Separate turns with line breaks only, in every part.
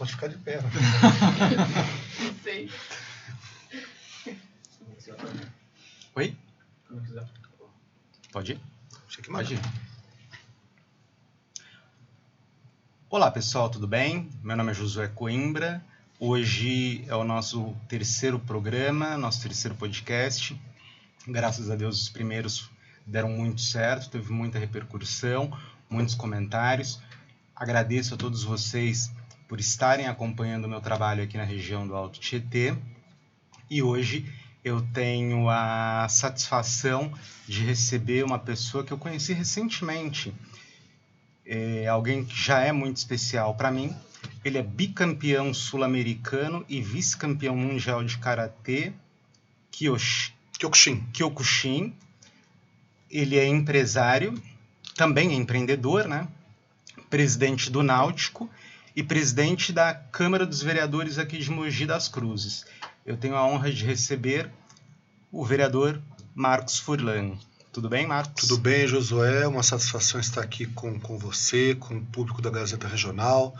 pode ficar de pé. Né?
Não sei.
Oi? Pode ir? Pode ir. Olá pessoal, tudo bem? Meu nome é Josué Coimbra. Hoje é o nosso terceiro programa, nosso terceiro podcast. Graças a Deus os primeiros deram muito certo, teve muita repercussão, muitos comentários. Agradeço a todos vocês por estarem acompanhando o meu trabalho aqui na região do Alto Tietê. E hoje eu tenho a satisfação de receber uma pessoa que eu conheci recentemente. Alguém que já é muito especial para mim. Ele é bicampeão sul-americano e vice-campeão mundial de karatê Kyokushin. Ele é empresário, também é empreendedor, né? Presidente do Náutico e presidente da Câmara dos Vereadores aqui de Mogi das Cruzes. Eu tenho a honra de receber o vereador Marcos Furlan. Tudo bem, Marcos?
Tudo bem, Josué. Uma satisfação estar aqui com você, com o público da Gazeta Regional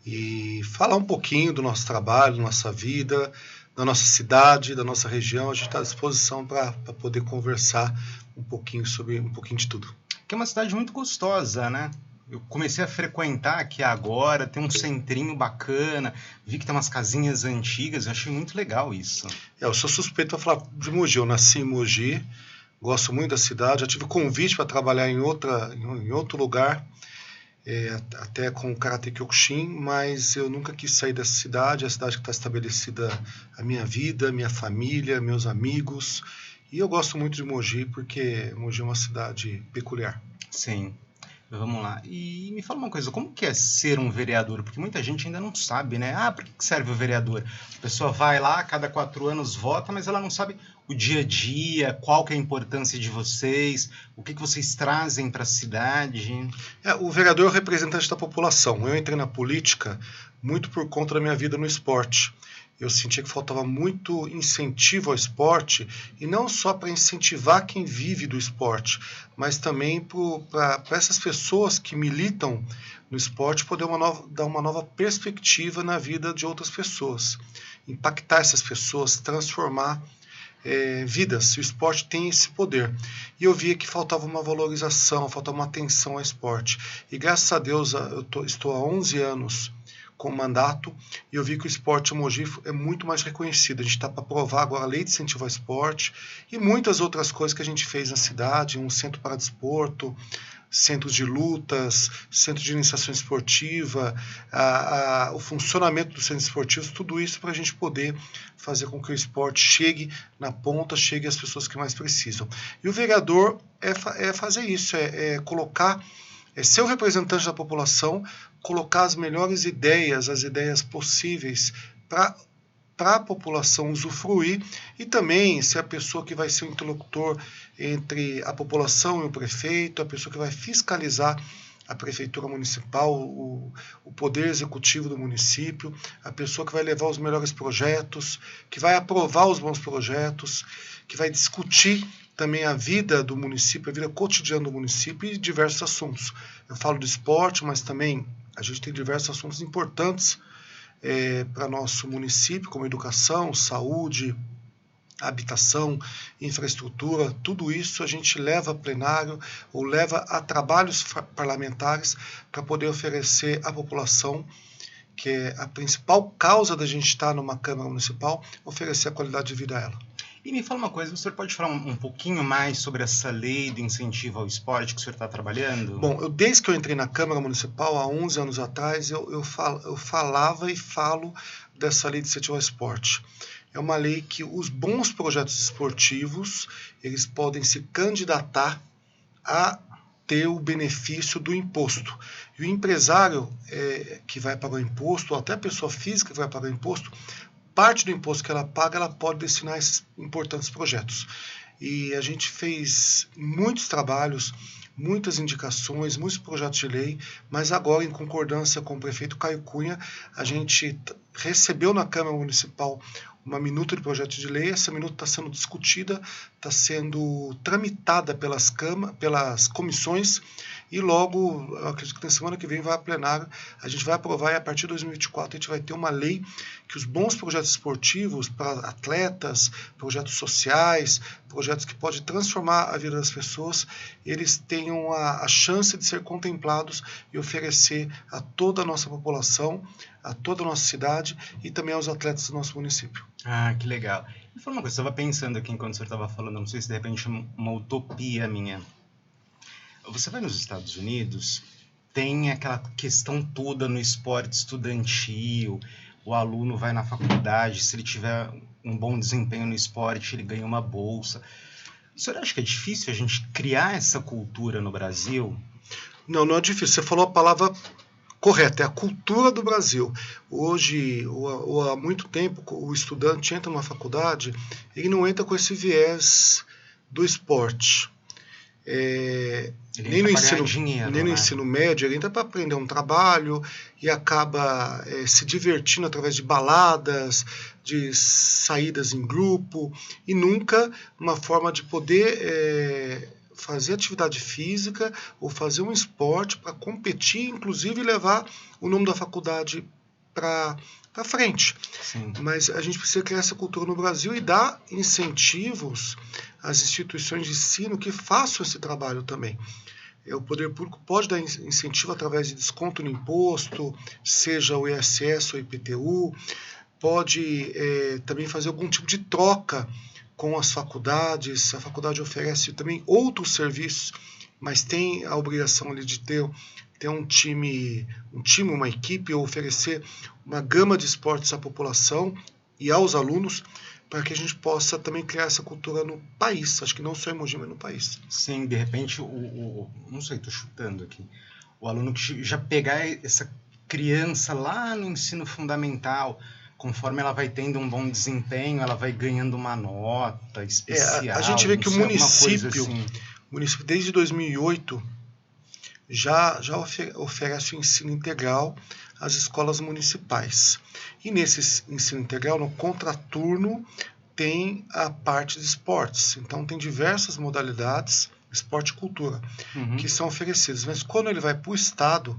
e falar um pouquinho do nosso trabalho, da nossa vida, da nossa cidade, da nossa região. A gente está à disposição para poder conversar um pouquinho sobre um pouquinho de tudo.
Que é uma cidade muito gostosa, né? Eu comecei a frequentar aqui agora, tem um centrinho bacana, vi que tem umas casinhas antigas, eu achei muito legal isso.
Eu sou suspeito para falar de Mogi, eu nasci em Mogi, gosto muito da cidade, já tive convite para trabalhar em outro lugar, até com o Karate Kyokushin, mas eu nunca quis sair dessa cidade, é a cidade que está estabelecida a minha vida, minha família, meus amigos, e eu gosto muito de Mogi, porque Mogi é uma cidade peculiar.
Sim. Vamos lá. E me fala uma coisa, como que é ser um vereador? Porque muita gente ainda não sabe, né? Por que serve o vereador? A pessoa vai lá, a cada 4 anos vota, mas ela não sabe o dia a dia, qual que é a importância de vocês, o que vocês trazem para a cidade.
O vereador é o representante da população. Eu entrei na política muito por conta da minha vida no esporte. Eu sentia que faltava muito incentivo ao esporte, e não só para incentivar quem vive do esporte, mas também para essas pessoas que militam no esporte poder dar uma nova perspectiva na vida de outras pessoas, impactar essas pessoas, transformar vidas. O esporte tem esse poder. E eu via que faltava uma valorização, faltava uma atenção ao esporte. E graças a Deus estou há 11 anos com mandato, e eu vi que o esporte em Mogi é muito mais reconhecido. A gente está para aprovar agora a lei de incentivo ao esporte e muitas outras coisas que a gente fez na cidade, um centro para desporto, centros de lutas, centro de iniciação esportiva, o funcionamento dos centros esportivos, tudo isso para a gente poder fazer com que o esporte chegue na ponta, chegue às pessoas que mais precisam. E o vereador é fazer isso, ser o representante da população, colocar as melhores ideias, as ideias possíveis para a população usufruir, e também ser a pessoa que vai ser o interlocutor entre a população e o prefeito, a pessoa que vai fiscalizar a prefeitura municipal, o poder executivo do município, a pessoa que vai levar os melhores projetos, que vai aprovar os bons projetos, que vai discutir também a vida do município, a vida cotidiana do município e diversos assuntos. Eu falo do esporte, mas também a gente tem diversos assuntos importantes para nosso município, como educação, saúde, habitação, infraestrutura. Tudo isso a gente leva a plenário ou leva a trabalhos parlamentares para poder oferecer à população, que é a principal causa da gente estar numa Câmara Municipal, oferecer a qualidade de vida a ela.
E me fala uma coisa, o senhor pode falar um pouquinho mais sobre essa lei de incentivo ao esporte que o senhor está trabalhando?
Bom, desde que eu entrei na Câmara Municipal, há 11 anos atrás, eu falava e falo dessa lei de incentivo ao esporte. É uma lei que os bons projetos esportivos, eles podem se candidatar a ter o benefício do imposto. E o empresário que vai pagar o imposto, ou até a pessoa física que vai pagar o imposto, parte do imposto que ela paga, ela pode destinar a esses importantes projetos. E a gente fez muitos trabalhos, muitas indicações, muitos projetos de lei, mas agora, em concordância com o prefeito Caio Cunha, a gente recebeu na Câmara Municipal uma minuta de projeto de lei. Essa minuta está sendo discutida, está sendo tramitada pelas comissões, e logo, eu acredito que na semana que vem vai a plenário, a gente vai aprovar e a partir de 2024 a gente vai ter uma lei que os bons projetos esportivos para atletas, projetos sociais, projetos que podem transformar a vida das pessoas, eles tenham a chance de ser contemplados e oferecer a toda a nossa população, a toda a nossa cidade e também aos atletas do nosso município.
Ah, que legal. Me fala uma coisa, eu estava pensando aqui enquanto o senhor estava falando, não sei se de repente é uma utopia minha. Você vai nos Estados Unidos, tem aquela questão toda no esporte estudantil, o aluno vai na faculdade, se ele tiver um bom desempenho no esporte, ele ganha uma bolsa. O senhor acha que é difícil a gente criar essa cultura no Brasil?
Não, não é difícil. Você falou a palavra correta, é a cultura do Brasil. Hoje, ou há muito tempo, o estudante entra numa faculdade, ele não entra com esse viés do esporte. Nem no ensino médio, ele entra para aprender um trabalho e acaba se divertindo através de baladas, de saídas em grupo, e nunca uma forma de poder fazer atividade física ou fazer um esporte para competir, inclusive levar o nome da faculdade para frente.
Sim.
Mas a gente precisa criar essa cultura no Brasil e dar incentivos às instituições de ensino que façam esse trabalho também. O poder público pode dar incentivo através de desconto no imposto, seja o ISS ou o IPTU, pode também fazer algum tipo de troca com as faculdades. A faculdade oferece também outros serviços, mas tem a obrigação ali de ter um time, uma equipe, ou oferecer uma gama de esportes à população e aos alunos, para que a gente possa também criar essa cultura no país. Acho que não só em Mogi, mas no país.
Sim, de repente, não sei, estou chutando aqui, o aluno que já pegar essa criança lá no ensino fundamental, conforme ela vai tendo um bom desempenho, ela vai ganhando uma nota especial.
A gente vê que o município,
assim.
O município desde 2008 já oferece o ensino integral às escolas municipais. E nesse ensino integral, no contraturno, tem a parte de esportes. Então tem diversas modalidades, esporte e cultura, que são oferecidas. Mas quando ele vai para o estado,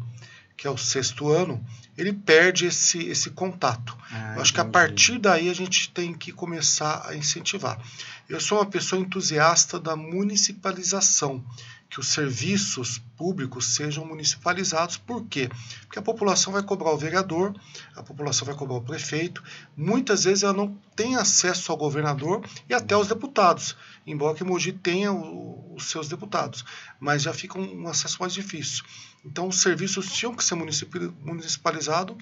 que é o 6º ano, ele perde esse contato. Eu acho que a partir daí a gente tem que começar a incentivar. Eu sou uma pessoa entusiasta da municipalização, que os serviços públicos sejam municipalizados. Por quê? Porque a população vai cobrar o vereador, a população vai cobrar o prefeito, muitas vezes ela não tem acesso ao governador e até aos deputados, embora que Mogi tenha os seus deputados, mas já fica um acesso mais difícil. Então os serviços tinham que ser municipalizados,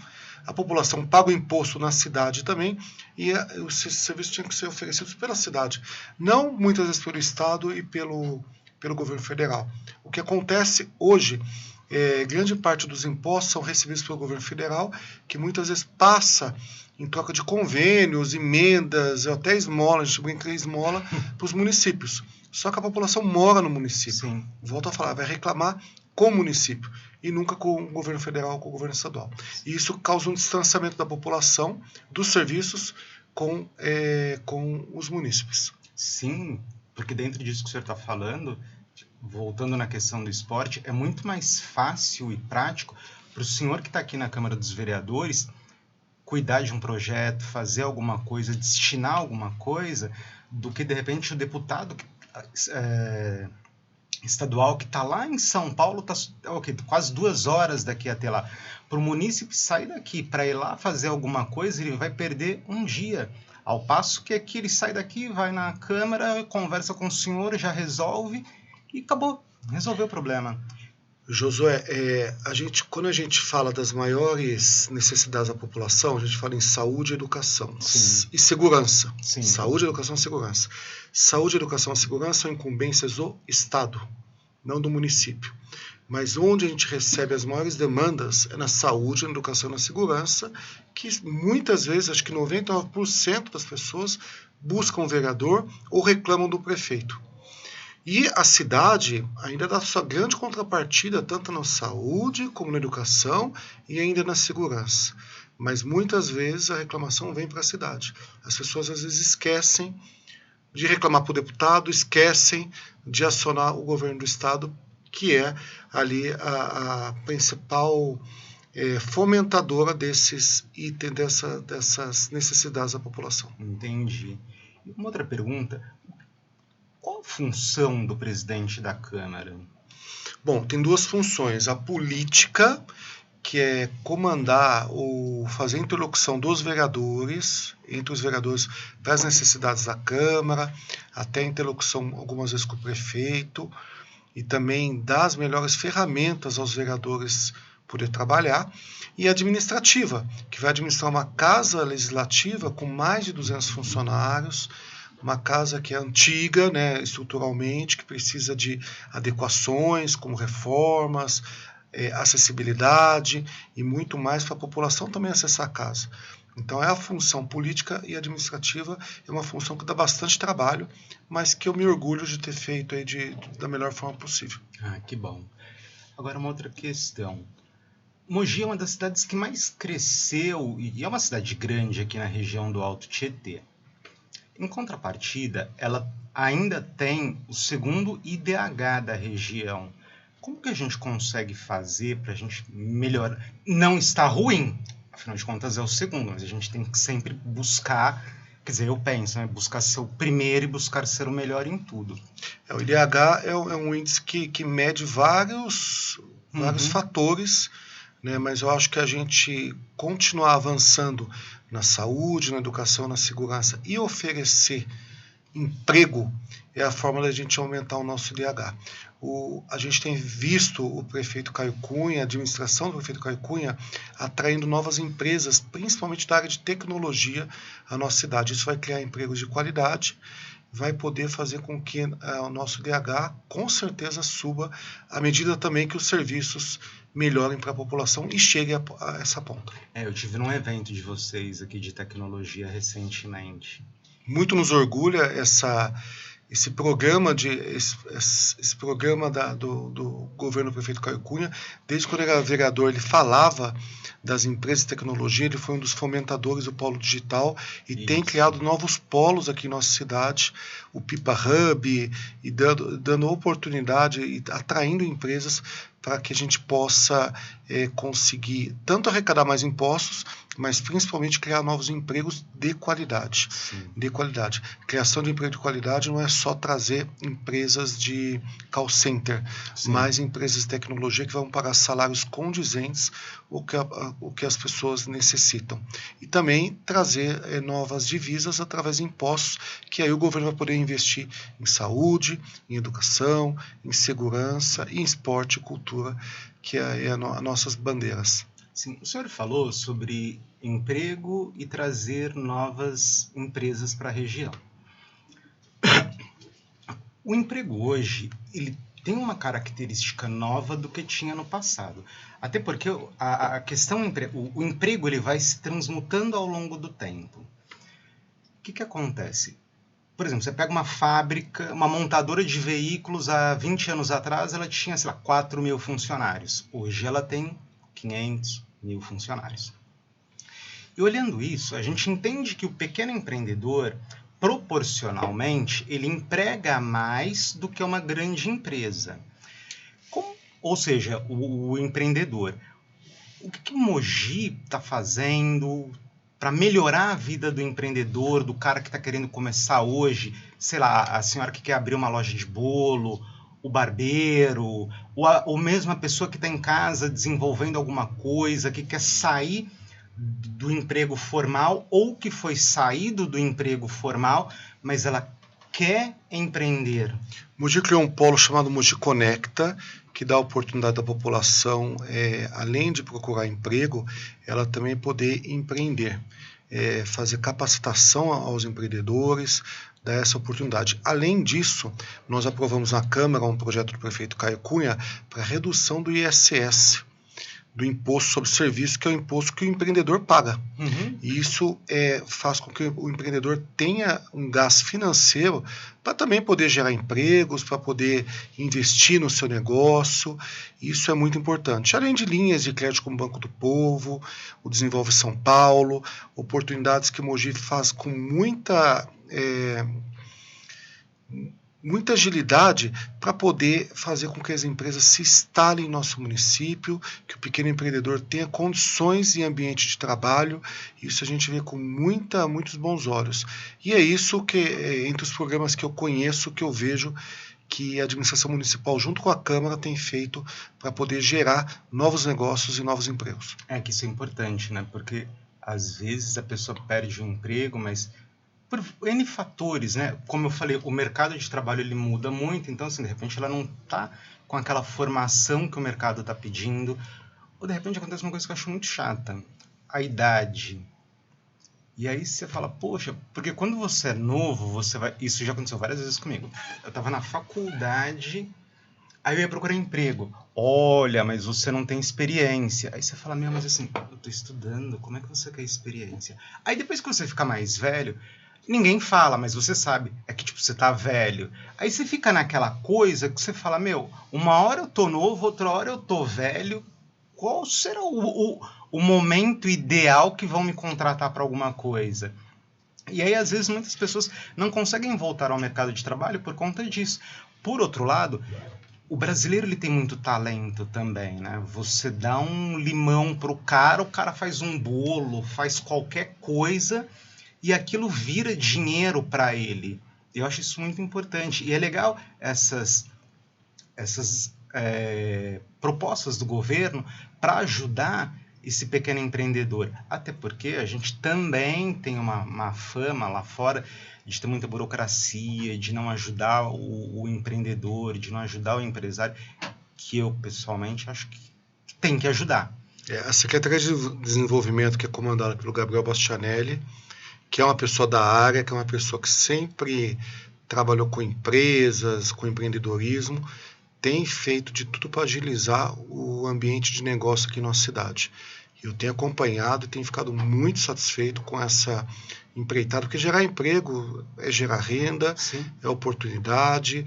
a população paga o imposto na cidade também, e os serviços tinham que ser oferecidos pela cidade, não muitas vezes pelo Estado e pelo governo federal. O que acontece hoje, grande parte dos impostos são recebidos pelo governo federal, que muitas vezes passa em troca de convênios, emendas, até esmola, a gente brinca em esmola, para os municípios. Só que a população mora no município.
Sim.
Volto a falar, vai reclamar com o município e nunca com o governo federal ou com o governo estadual. E isso causa um distanciamento da população, dos serviços, com os munícipes.
Sim, porque dentro disso que o senhor está falando, voltando na questão do esporte, é muito mais fácil e prático para o senhor que está aqui na Câmara dos Vereadores cuidar de um projeto, fazer alguma coisa, destinar alguma coisa, do que de repente o deputado estadual que está lá em São Paulo, está quase 2 horas daqui até lá. Para o munícipe sair daqui para ir lá fazer alguma coisa, ele vai perder um dia. Ao passo que aqui ele sai daqui, vai na Câmara, conversa com o senhor, já resolve e acabou. Resolveu o problema.
Josué, quando a gente fala das maiores necessidades da população, a gente fala em saúde, educação e segurança.
Sim.
Saúde, educação e segurança. Saúde, educação e segurança são incumbências do Estado, não do município. Mas onde a gente recebe as maiores demandas é na saúde, na educação e na segurança, que muitas vezes, acho que 99% das pessoas buscam o vereador ou reclamam do prefeito. E a cidade ainda dá sua grande contrapartida, tanto na saúde como na educação e ainda na segurança. Mas muitas vezes a reclamação vem para a cidade. As pessoas às vezes esquecem de reclamar para o deputado, esquecem de acionar o governo do estado que é ali a principal fomentadora desses itens, dessas necessidades da população.
Entendi. E uma outra pergunta, qual a função do presidente da Câmara?
Bom, tem duas funções. A política, que é comandar ou fazer a interlocução dos vereadores, entre os vereadores, para as necessidades da Câmara, até a interlocução algumas vezes com o prefeito, e também dar as melhores ferramentas aos vereadores poder trabalhar, e a administrativa, que vai administrar uma casa legislativa com mais de 200 funcionários, uma casa que é antiga, né, estruturalmente, que precisa de adequações, como reformas, acessibilidade e muito mais para a população também acessar a casa. Então a função política e administrativa é uma função que dá bastante trabalho, mas que eu me orgulho de ter feito aí da melhor forma possível.
Ah, que bom. Agora uma outra questão. Mogi é uma das cidades que mais cresceu e é uma cidade grande aqui na região do Alto Tietê. Em contrapartida, ela ainda tem o segundo IDH da região. Como que a gente consegue fazer para a gente melhorar? Não está ruim, afinal de contas é o segundo, mas a gente tem que sempre buscar, quer dizer, eu penso, né, buscar ser o primeiro e buscar ser o melhor em tudo.
O IDH é um índice que mede vários fatores, né, mas eu acho que a gente continuar avançando na saúde, na educação, na segurança e oferecer emprego é a forma da gente aumentar o nosso IDH. A gente tem visto o prefeito Caio Cunha, a administração do prefeito Caio Cunha, atraindo novas empresas, principalmente da área de tecnologia, à nossa cidade. Isso vai criar empregos de qualidade, vai poder fazer com que o nosso IDH, com certeza, suba, à medida também que os serviços melhorem para a população e cheguem a essa ponta.
Eu tive num evento de vocês aqui de tecnologia recentemente.
Muito nos orgulha esse programa do governo do prefeito Caio Cunha. Desde quando ele era vereador, ele falava das empresas de tecnologia, ele foi um dos fomentadores do polo digital e tem criado novos polos aqui em nossa cidade, o Pipa Hub, e dando oportunidade e atraindo empresas para que a gente possa conseguir tanto arrecadar mais impostos, mas principalmente criar novos empregos de qualidade.
Sim.
De qualidade. Criação de emprego de qualidade não é só trazer empresas de call center,
Sim,
mas empresas de tecnologia que vão pagar salários condizentes o que as pessoas necessitam. E também trazer novas divisas através de impostos, que aí o governo vai poder investir em saúde, em educação, em segurança, em esporte e cultura, que é as nossas bandeiras.
Sim, o senhor falou sobre emprego e trazer novas empresas para a região. O emprego hoje, ele tem uma característica nova do que tinha no passado. Até porque a questão, o emprego ele vai se transmutando ao longo do tempo. O que acontece? Por exemplo, você pega uma fábrica, uma montadora de veículos há 20 anos atrás, ela tinha, 4 mil funcionários. Hoje ela tem 500 mil funcionários. E olhando isso, a gente entende que o pequeno empreendedor, proporcionalmente, ele emprega mais do que uma grande empresa. Ou seja, o empreendedor. O que o Mogi está fazendo para melhorar a vida do empreendedor, do cara que está querendo começar hoje, a senhora que quer abrir uma loja de bolo, o barbeiro, ou mesmo a pessoa que está em casa desenvolvendo alguma coisa, que quer sair do emprego formal ou que foi saído do emprego formal, mas ela quer empreender.
Mogi criou um polo chamado Mogi Conecta, que dá a oportunidade da população, além de procurar emprego, ela também poder empreender, fazer capacitação aos empreendedores, dar essa oportunidade. Além disso, nós aprovamos na Câmara um projeto do prefeito Caio Cunha para redução do ISS, do Imposto sobre Serviço, que é o imposto que o empreendedor paga.
Uhum.
E isso faz com que o empreendedor tenha um gasto financeiro para também poder gerar empregos, para poder investir no seu negócio. Isso é muito importante. Além de linhas de crédito como o Banco do Povo, o Desenvolve São Paulo, oportunidades que o Mogi faz com muita agilidade para poder fazer com que as empresas se instalem em nosso município, que o pequeno empreendedor tenha condições em ambiente de trabalho. Isso a gente vê com muitos bons olhos. E é isso que, entre os programas que eu conheço, que eu vejo que a administração municipal, junto com a Câmara, tem feito para poder gerar novos negócios e novos empregos.
É que isso é importante, né? Porque às vezes a pessoa perde o emprego, mas por N fatores, né? Como eu falei, o mercado de trabalho ele muda muito, então assim, de repente ela não está com aquela formação que o mercado está pedindo, ou de repente acontece uma coisa que eu acho muito chata, a idade. E aí você fala, poxa, porque quando você é novo, você vai... Isso já aconteceu várias vezes comigo. Eu estava na faculdade, aí eu ia procurar emprego. Olha, mas você não tem experiência. Aí você fala, meu, mas assim, eu tô estudando, como é que você quer experiência? Aí depois que você fica mais velho, ninguém fala, mas você sabe, é que tipo, você tá velho. Aí você fica naquela coisa que você fala, meu, uma hora eu tô novo, outra hora eu tô velho. Qual será o momento ideal que vão me contratar para alguma coisa? E aí, às vezes, muitas pessoas não conseguem voltar ao mercado de trabalho por conta disso. Por outro lado, o brasileiro ele tem muito talento também, né? Você dá um limão pro cara, o cara faz um bolo, faz qualquer coisa e aquilo vira dinheiro para ele. Eu acho isso muito importante. E é legal essas propostas do governo para ajudar esse pequeno empreendedor. Até porque a gente também tem uma fama lá fora de ter muita burocracia, de não ajudar o empreendedor, de não ajudar o empresário, que eu, pessoalmente, acho que tem que ajudar.
A Secretaria de Desenvolvimento, que é comandada pelo Gabriel Bastianelli, que é uma pessoa da área, que é uma pessoa que sempre trabalhou com empresas, com empreendedorismo, tem feito de tudo para agilizar o ambiente de negócio aqui na nossa cidade. Eu tenho acompanhado e tenho ficado muito satisfeito com essa empreitada, porque gerar emprego é gerar renda,
Sim.
É oportunidade,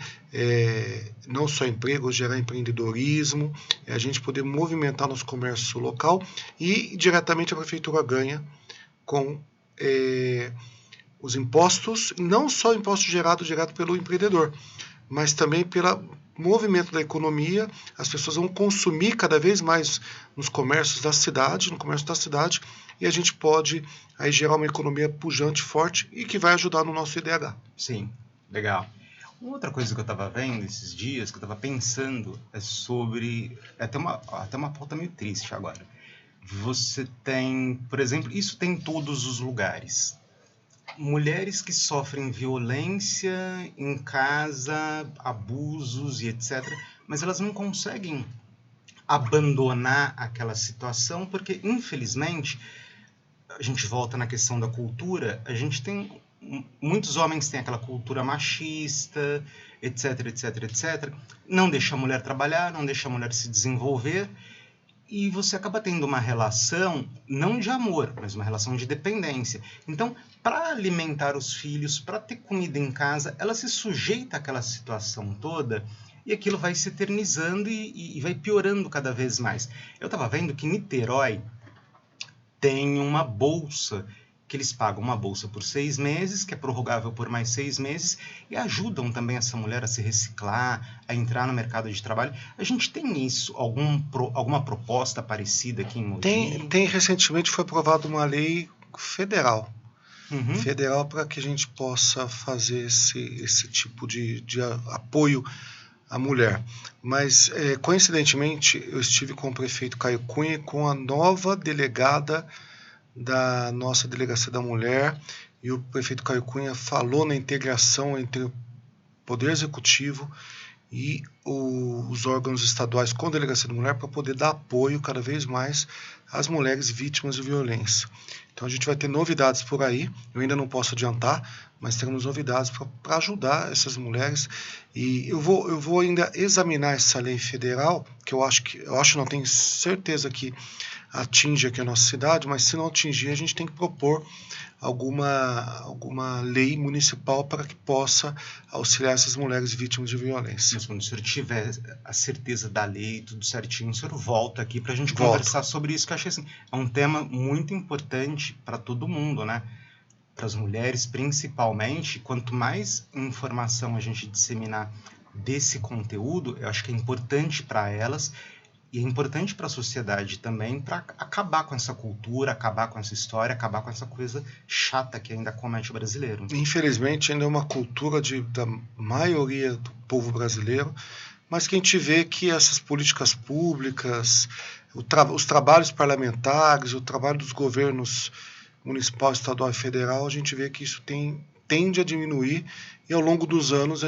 não só emprego, gerar empreendedorismo, é a gente poder movimentar nosso comércio local e diretamente a prefeitura ganha com os impostos, não só o imposto gerado direto pelo empreendedor, mas também pelo movimento da economia. As pessoas vão consumir cada vez mais nos comércios da cidade, no comércio da cidade, e a gente pode aí gerar uma economia pujante, forte e que vai ajudar no nosso IDH.
Sim, legal. Uma outra coisa que eu estava vendo esses dias, que eu estava pensando, é sobre... até uma pauta meio triste agora. Você tem, por exemplo, isso tem em todos os lugares. Mulheres que sofrem violência em casa, abusos e etc. Mas elas não conseguem abandonar aquela situação porque, infelizmente, a gente volta na questão da cultura, a gente tem... Muitos homens têm aquela cultura machista, etc, etc, etc. Não deixa a mulher trabalhar, não deixa a mulher se desenvolver. E você acaba tendo uma relação, não de amor, mas uma relação de dependência. Então, para alimentar os filhos, para ter comida em casa, ela se sujeita àquela situação toda e aquilo vai se eternizando e vai piorando cada vez mais. Eu estava vendo que Niterói tem uma bolsa, que eles pagam uma bolsa por 6 meses, que é prorrogável por mais 6 meses, e ajudam também essa mulher a se reciclar, a entrar no mercado de trabalho. A gente tem isso, alguma proposta parecida aqui em Mogi?
Tem recentemente foi aprovada uma lei federal, para que a gente possa fazer esse tipo de apoio à mulher. Mas, coincidentemente, eu estive com o prefeito Caio Cunha e com a nova delegada da nossa Delegacia da Mulher, e o prefeito Caio Cunha falou na integração entre o Poder Executivo e os órgãos estaduais com a Delegacia da Mulher para poder dar apoio cada vez mais às mulheres vítimas de violência. Então a gente vai ter novidades por aí, eu ainda não posso adiantar, mas teremos novidades para ajudar essas mulheres. E eu vou ainda examinar essa lei federal, que eu acho, não tenho certeza que atinge aqui a nossa cidade, mas se não atingir, a gente tem que propor alguma lei municipal para que possa auxiliar essas mulheres vítimas de violência.
Mas quando o senhor tiver a certeza da lei, tudo certinho, o senhor volta aqui para a gente conversar sobre isso, que eu achei assim, é um tema muito importante para todo mundo, né? para as mulheres, principalmente, quanto mais informação a gente disseminar desse conteúdo, eu acho que é importante para elas e é importante para a sociedade também, para acabar com essa cultura, acabar com essa história, acabar com essa coisa chata que ainda comete o brasileiro.
Infelizmente, ainda é uma cultura da maioria do povo brasileiro, mas que a gente vê que essas políticas públicas, os trabalhos parlamentares, o trabalho dos governos municipal, estadual e federal, a gente vê que isso tende a diminuir, e ao longo dos anos,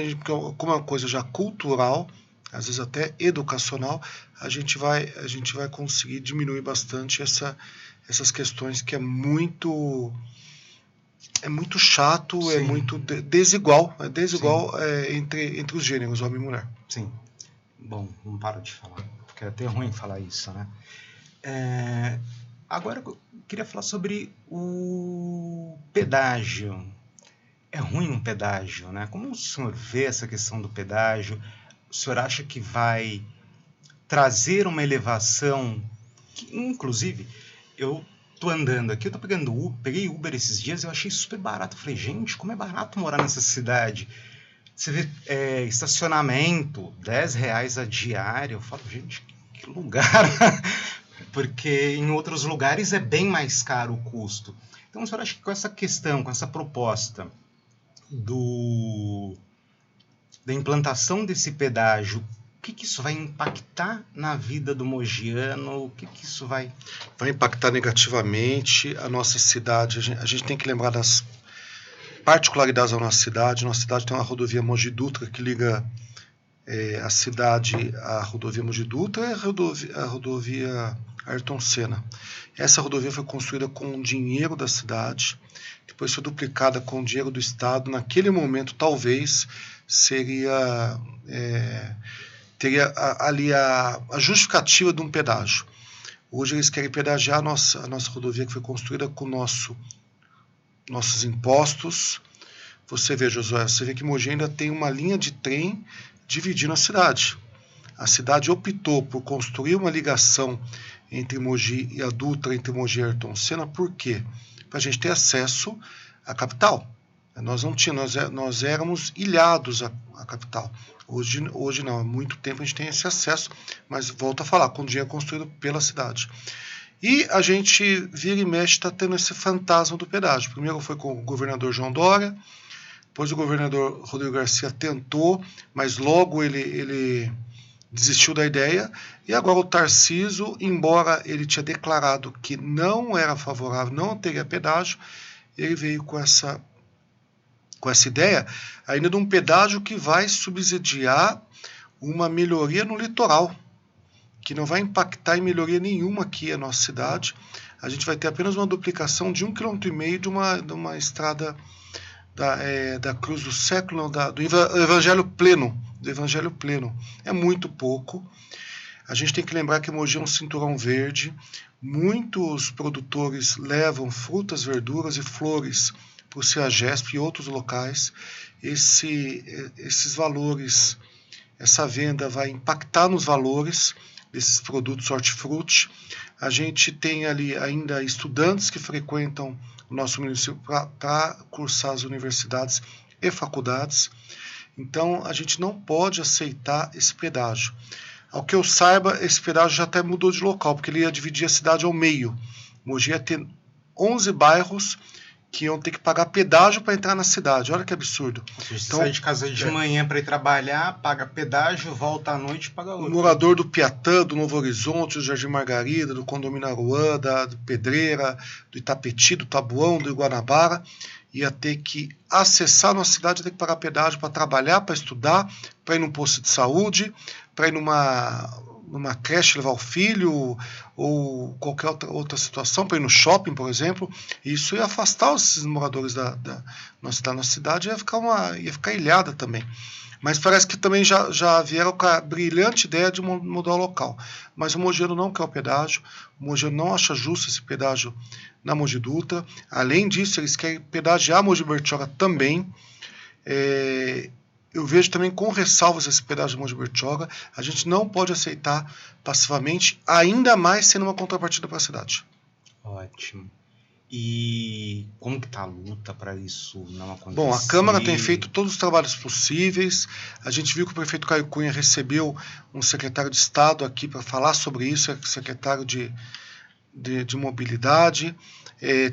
como é uma coisa já cultural, às vezes até educacional, a gente vai conseguir diminuir bastante essas questões que é muito chato,
Sim.
é muito desigual entre os gêneros, homem e mulher.
Sim. Bom, não paro de falar, porque é até ruim falar isso, né? Agora eu queria falar sobre o pedágio. É ruim um pedágio, né? Como o senhor vê essa questão do pedágio? O senhor acha que vai trazer uma elevação? Inclusive, eu tô andando aqui, eu tô peguei Uber esses dias, eu achei super barato. Eu falei, gente, como é barato morar nessa cidade. Você vê estacionamento, R$10 a diária. Eu falo, gente, que lugar. Porque em outros lugares é bem mais caro o custo. Então, o senhor acha que com essa questão, com essa proposta da implantação desse pedágio, o que isso vai impactar na vida do mogiano? O que isso vai...
Vai impactar negativamente a nossa cidade. A gente tem que lembrar das particularidades da nossa cidade. Nossa cidade tem uma rodovia Mogi Dutra que liga a cidade à rodovia Mogi Dutra e a rodovia Ayrton Senna. Essa rodovia foi construída com o dinheiro da cidade, depois foi duplicada com o dinheiro do Estado. Naquele momento, talvez, teria ali a justificativa de um pedágio. Hoje eles querem pedagiar a nossa rodovia, que foi construída com nossos impostos. Você vê, Josué, que Mogi ainda tem uma linha de trem dividindo a cidade. A cidade optou por construir uma ligação entre Mogi e a Dutra, entre Mogi e Ayrton Senna. Por quê? Para a gente ter acesso à capital. Nós éramos ilhados à capital. Hoje não, há muito tempo a gente tem esse acesso, mas volto a falar, com o dinheiro construído pela cidade. E a gente, vira e mexe, está tendo esse fantasma do pedágio. Primeiro foi com o governador João Dória, depois o governador Rodrigo Garcia tentou, mas logo ele desistiu da ideia, e agora o Tarcísio, embora ele tinha declarado que não era favorável, não teria pedágio, ele veio com essa ideia ainda de um pedágio que vai subsidiar uma melhoria no litoral, que não vai impactar em melhoria nenhuma aqui a nossa cidade. A gente vai ter apenas uma duplicação de 1,5 km de uma estrada da Cruz do Século, do Evangelho Pleno. É muito pouco. A gente tem que lembrar que Mogi é um cinturão verde. Muitos produtores levam frutas, verduras e flores para o CEAGESP e outros locais. Esses valores, essa venda vai impactar nos valores desses produtos hortifruti. A gente tem ali ainda estudantes que frequentam o nosso município para cursar as universidades e faculdades. Então, a gente não pode aceitar esse pedágio. Ao que eu saiba, esse pedágio já até mudou de local, porque ele ia dividir a cidade ao meio. Mogi ia ter 11 bairros que iam ter que pagar pedágio para entrar na cidade. Olha que absurdo.
Você sai de casa de manhã para ir trabalhar, paga pedágio, volta à noite e paga outro.
O morador do Piatã, do Novo Horizonte, do Jardim Margarida, do Condomínio Aruã, do Pedreira, do Itapetí, do Tabuão, do Iguanabara, ia ter que acessar a nossa cidade, ia ter que pagar pedágio para trabalhar, para estudar, para ir num posto de saúde, para ir numa creche levar o filho, ou qualquer outra situação, para ir no shopping, por exemplo. Isso ia afastar esses moradores da nossa cidade, ia ficar ilhada também. Mas parece que também já vieram com a brilhante ideia de mudar o local. Mas o mogiano não quer o pedágio, o mogiano não acha justo esse pedágio na Mogi Dutra. Além disso, eles querem pedagiar a Mogi Bertioga também. Eu vejo também com ressalvas esse pedágio de Mogi Bertioga. A gente não pode aceitar passivamente, ainda mais sendo uma contrapartida para a cidade.
Ótimo. E como que está a luta para isso não acontecer?
Bom, a Câmara tem feito todos os trabalhos possíveis. A gente viu que o prefeito Caio Cunha recebeu um secretário de Estado aqui para falar sobre isso, secretário de mobilidade.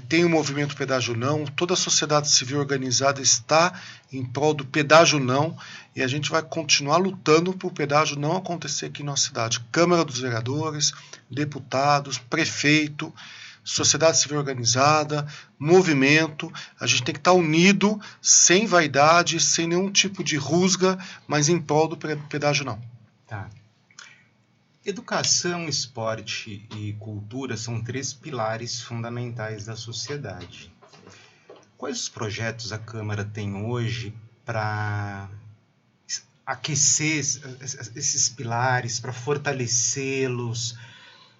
Tem o movimento Pedágio Não, toda a sociedade civil organizada está em prol do pedágio não, e a gente vai continuar lutando para o pedágio não acontecer aqui na nossa cidade. Câmara dos Vereadores, deputados, prefeito, sociedade civil organizada, movimento, a gente tem que estar unido, sem vaidade, sem nenhum tipo de rusga, mas em prol do pedágio não.
Tá. Educação, esporte e cultura são 3 pilares fundamentais da sociedade. Quais os projetos a Câmara tem hoje para aquecer esses pilares, para fortalecê-los,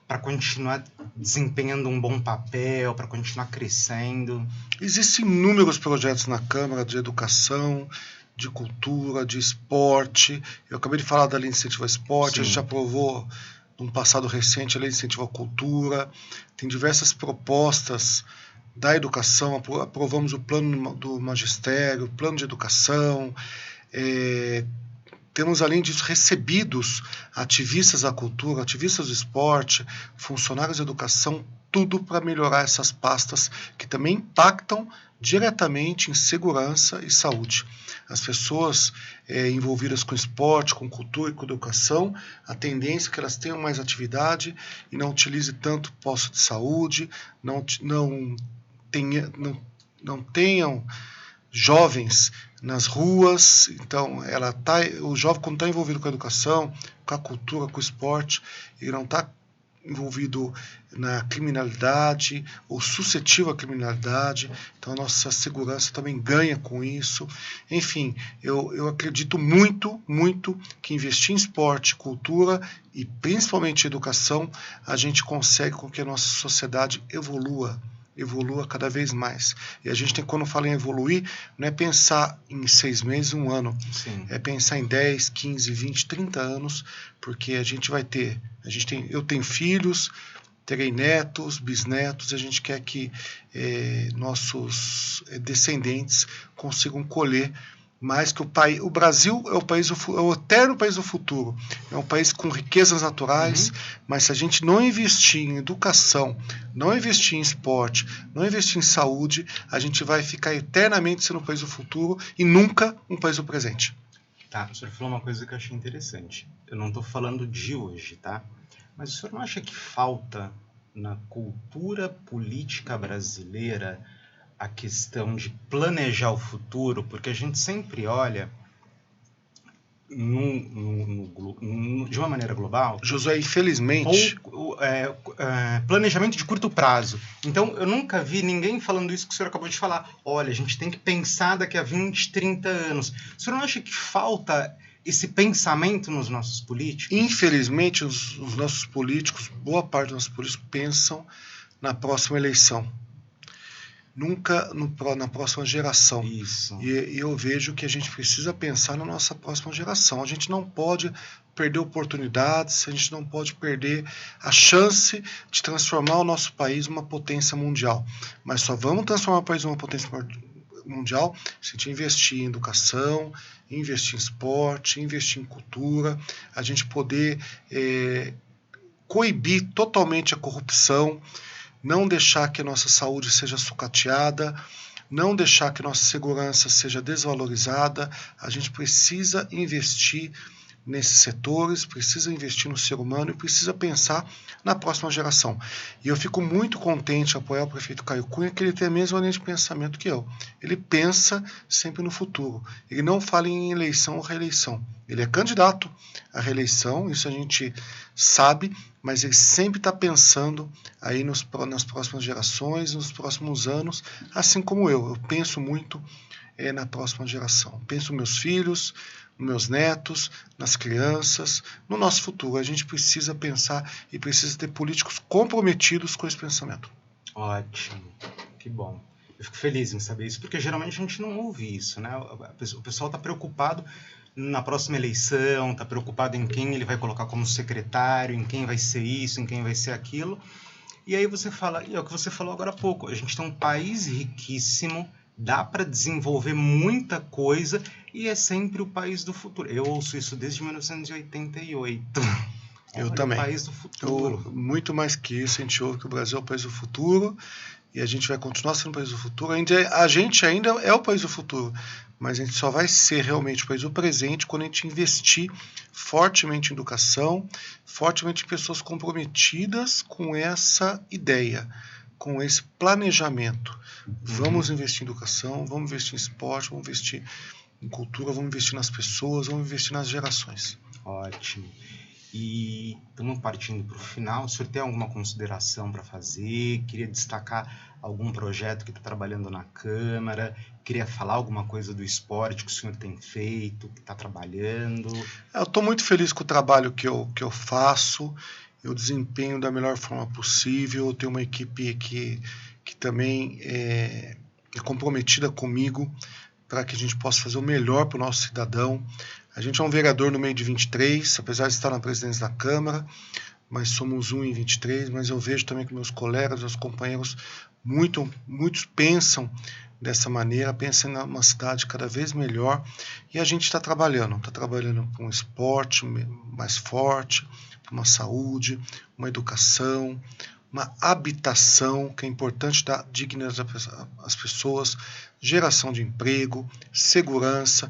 para continuar desempenhando um bom papel, para continuar crescendo?
Existem inúmeros projetos na Câmara de educação, de cultura, de esporte. Eu acabei de falar da Lei de Incentivo ao Esporte. Sim. A gente aprovou, num passado recente, a Lei de Incentivo à Cultura. Tem diversas propostas da educação. Aprovamos o plano do magistério, o plano de educação. Temos, além disso, recebidos ativistas da cultura, ativistas do esporte, funcionários da educação, tudo para melhorar essas pastas que também impactam diretamente em segurança e saúde. As pessoas envolvidas com esporte, com cultura e com educação, a tendência é que elas tenham mais atividade e não utilize tanto posto de saúde, não tenham jovens nas ruas. Então, o jovem, quando está envolvido com a educação, com a cultura, com o esporte, ele não está envolvido na criminalidade ou suscetível à criminalidade. Então, a nossa segurança também ganha com isso. Enfim, eu acredito muito, muito que investir em esporte, cultura e principalmente educação, a gente consegue com que a nossa sociedade evolua cada vez mais. E a gente tem, quando fala em evoluir, não é pensar em 6 meses, 1 ano.
Sim.
É pensar em 10, 15, 20, 30 anos, porque a gente vai ter, eu tenho filhos, terei netos, bisnetos, e a gente quer que nossos descendentes consigam colher mais que o Brasil é o eterno país do futuro. É um país com riquezas naturais, mas se a gente não investir em educação, não investir em esporte, não investir em saúde, a gente vai ficar eternamente sendo um país do futuro e nunca um país do presente.
Tá, o senhor falou uma coisa que eu achei interessante. Eu não estou falando de hoje, tá? Mas o senhor não acha que falta na cultura política brasileira a questão de planejar o futuro? Porque a gente sempre olha de uma maneira global.
Josué, infelizmente...
planejamento de curto prazo. Então, eu nunca vi ninguém falando isso que o senhor acabou de falar. Olha, a gente tem que pensar daqui a 20, 30 anos. O senhor não acha que falta esse pensamento nos nossos políticos?
Infelizmente, os nossos políticos, boa parte dos nossos políticos, pensam na próxima eleição. Nunca na próxima geração.
Isso.
E eu vejo que a gente precisa pensar na nossa próxima geração. A gente não pode perder oportunidades, a gente não pode perder a chance de transformar o nosso país numa potência mundial. Mas só vamos transformar o país numa potência mundial se a gente investir em educação, investir em esporte, investir em cultura, a gente poder coibir totalmente a corrupção, não deixar que a nossa saúde seja sucateada, não deixar que a nossa segurança seja desvalorizada. A gente precisa investir nesses setores, precisa investir no ser humano e precisa pensar na próxima geração. E eu fico muito contente em apoiar o prefeito Caio Cunha, que ele tem a mesma linha de pensamento que eu. Ele pensa sempre no futuro. Ele não fala em eleição ou reeleição. Ele é candidato à reeleição, isso a gente sabe, mas ele sempre está pensando aí nas próximas gerações, nos próximos anos, assim como eu. Eu penso muito na próxima geração. Penso nos meus filhos, nos meus netos, nas crianças, no nosso futuro. A gente precisa pensar e precisa ter políticos comprometidos com esse pensamento.
Ótimo, que bom. Eu fico feliz em saber isso, porque geralmente a gente não ouve isso, né? O pessoal está preocupado na próxima eleição, está preocupado em quem ele vai colocar como secretário, em quem vai ser isso, em quem vai ser aquilo, E aí você fala, e é o que você falou agora há pouco, a gente tem um país riquíssimo, dá para desenvolver muita coisa e é sempre o país do futuro. Eu ouço isso desde 1988.
Eu
Olha,
também.
O país do futuro.
Muito mais que isso, a gente ouve que o Brasil é o país do futuro e a gente vai continuar sendo o país do futuro. A gente ainda é o país do futuro, mas a gente só vai ser realmente o país do presente quando a gente investir fortemente em educação, fortemente em pessoas comprometidas com essa ideia, com esse planejamento. Vamos investir em educação, vamos investir em esporte, vamos investir em cultura, vamos investir nas pessoas, vamos investir nas gerações.
Ótimo. E estamos partindo para o final. O senhor tem alguma consideração para fazer? Queria destacar algum projeto que está trabalhando na Câmara? Queria falar alguma coisa do esporte que o senhor tem feito, que está trabalhando?
Eu estou muito feliz com o trabalho que eu faço. Eu desempenho da melhor forma possível. Eu tenho uma equipe que também é comprometida comigo para que a gente possa fazer o melhor para o nosso cidadão. A gente é um vereador no meio de 23, apesar de estar na presidência da Câmara, mas somos um em 23, mas eu vejo também que meus colegas, meus companheiros, muitos pensam dessa maneira, pensam em uma cidade cada vez melhor, e a gente está trabalhando para um esporte mais forte, uma saúde, uma educação, uma habitação, que é importante dar dignidade às pessoas, geração de emprego, segurança,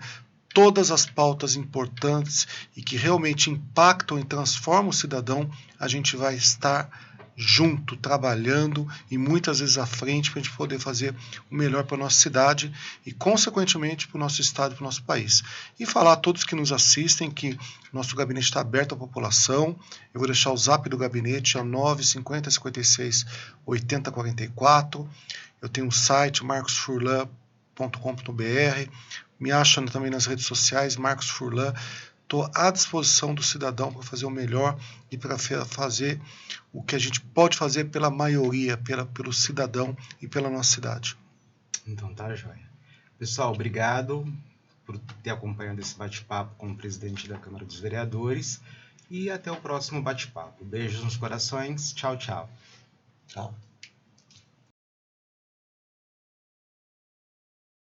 todas as pautas importantes e que realmente impactam e transformam o cidadão, a gente vai estar junto, trabalhando e muitas vezes à frente para a gente poder fazer o melhor para a nossa cidade e, consequentemente, para o nosso estado e para o nosso país. E falar a todos que nos assistem que nosso gabinete está aberto à população. Eu vou deixar o zap do gabinete, é o 950 56 80 44. Eu tenho um site, marcosfurlan.com.br. Me acham também nas redes sociais, Marcos Furlan. Estou à disposição do cidadão para fazer o melhor e para fazer o que a gente pode fazer pela maioria, pelo cidadão e pela nossa cidade.
Então tá, joia. Pessoal, obrigado por ter acompanhado esse bate-papo com o presidente da Câmara dos Vereadores e até o próximo bate-papo. Beijos nos corações. Tchau, tchau.
Tchau.